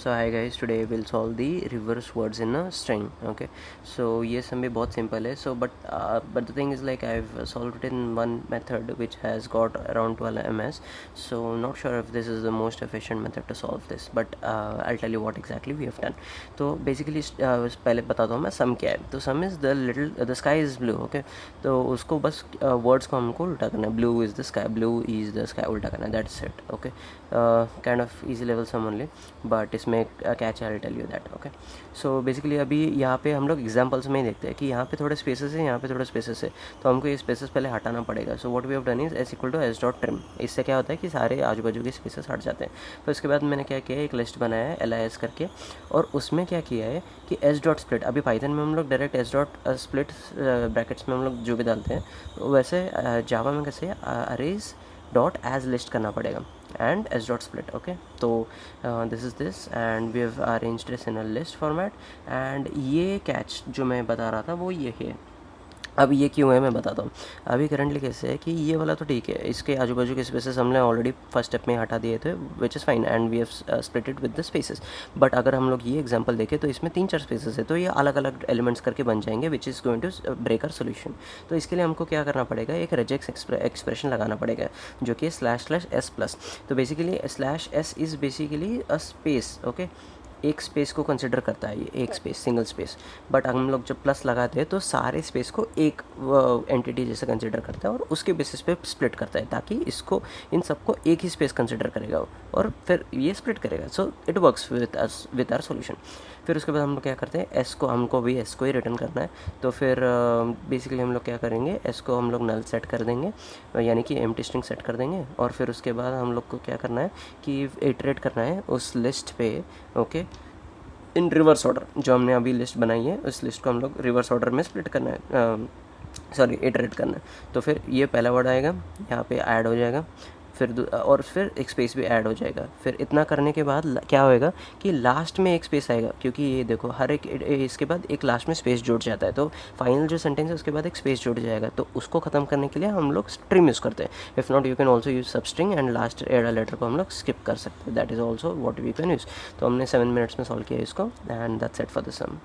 So hi guys, today will solve the reverse words in a string. Okay, so ये sum भी बहुत simple है. So but the thing is like I have solved it in one method which has got around 12 ms. So not sure if this is the most efficient method to solve this, but I'll tell you what exactly we have done. तो basically पहले बताता हूँ मैं sum क्या है. तो sum is the sky is blue. Okay, तो उसको बस वर्ड्स को हमको उल्टा करना है. Blue is the sky, blue is the sky उल्टा करना है. That's it. Okay, kind of easy level sum only, but इसमें catch I tell you that. Okay, so basically अभी यहाँ पे हम लोग एग्जांपल्स में ही देखते हैं कि यहाँ पे थोड़े स्पेसेस है, यहाँ पे थोड़े स्पेसेस है, तो हमको ये स्पेसेस पहले हटाना पड़ेगा. So what we have done is S equal to S dot trim. इससे क्या होता है कि सारे आजू बाजू के स्पेसेस हट जाते हैं. तो इसके बाद मैंने क्या किया है, एक लिस्ट बनाया है LIS करके, और उसमें क्या किया है कि एस डॉट स्प्लिट. अभी पाइथन में हम लोग direct S dot split brackets में हम लोग जो भी डालते हैं, वैसे जावा में कैसे अरेज डॉट एज लिस्ट करना पड़ेगा and s dot split. Okay, so this is this and we have arranged this in a list format. and ये catch जो मैं बता रहा था वो ये है. अब ये क्यों है मैं बताता हूँ. अभी करंटली कैसे है कि ये वाला तो ठीक है, इसके आजू बाजू के स्पेसेस हमने ऑलरेडी फर्स्ट स्टेप में हटा दिए थे, which is fine, and we have split it with the spaces. But अगर हम लोग ये एग्जांपल देखें तो इसमें 3-4 स्पेसेस है, तो ये अलग अलग एलिमेंट्स करके बन जाएंगे, which is going to break our solution. तो इसके लिए हमको क्या करना पड़ेगा, एक रेजेक्स एक्सप्रेशन लगाना पड़ेगा जो कि //s+. तो basically /s is basically a space. Okay, एक स्पेस को कंसिडर करता है, ये एक स्पेस, सिंगल स्पेस. बट हम लोग जब प्लस लगाते हैं तो सारे स्पेस को एक एंटिटी जैसे कंसिडर करता है और उसके बेसिस पे स्प्लिट करता है, ताकि इसको इन सबको एक ही स्पेस कंसिडर करेगा और फिर ये स्प्लिट करेगा. So it works with our solution. फिर उसके बाद हम लोग क्या करते हैं, एस को हमको भी एस को ही रिटर्न करना है. तो फिर बेसिकली हम लोग क्या करेंगे, एस को हम लोग नल सेट कर देंगे, यानी कि एम्प्टी स्ट्रिंग सेट कर देंगे. और फिर उसके बाद हम लोग को क्या करना है कि इटरेट करना है उस लिस्ट पे. ओके, इन रिवर्स ऑर्डर. जो हमने अभी लिस्ट बनाई है उस लिस्ट को हम लोग रिवर्स ऑर्डर में स्प्लिट करना है, सॉरी इटरेट करना है. तो फिर ये पहला वर्ड आएगा, यहाँ पे ऐड हो जाएगा, और फिर एक स्पेस भी ऐड हो जाएगा. फिर इतना करने के बाद क्या होएगा कि लास्ट में एक स्पेस आएगा, क्योंकि ये देखो हर एक इसके बाद एक लास्ट में स्पेस जुड़ जाता है. तो फाइनल जो सेंटेंस है उसके बाद एक स्पेस जुड़ जाएगा. तो उसको ख़त्म करने के लिए हम लोग स्ट्रिम यूज़ करते हैं. If not you can also use substring, and last add letter को हम लोग स्किप कर सकते हैं. That is also what we can use. तो हमने 7 मिनट्स में सॉल्व किया इसको, and that's it for the some.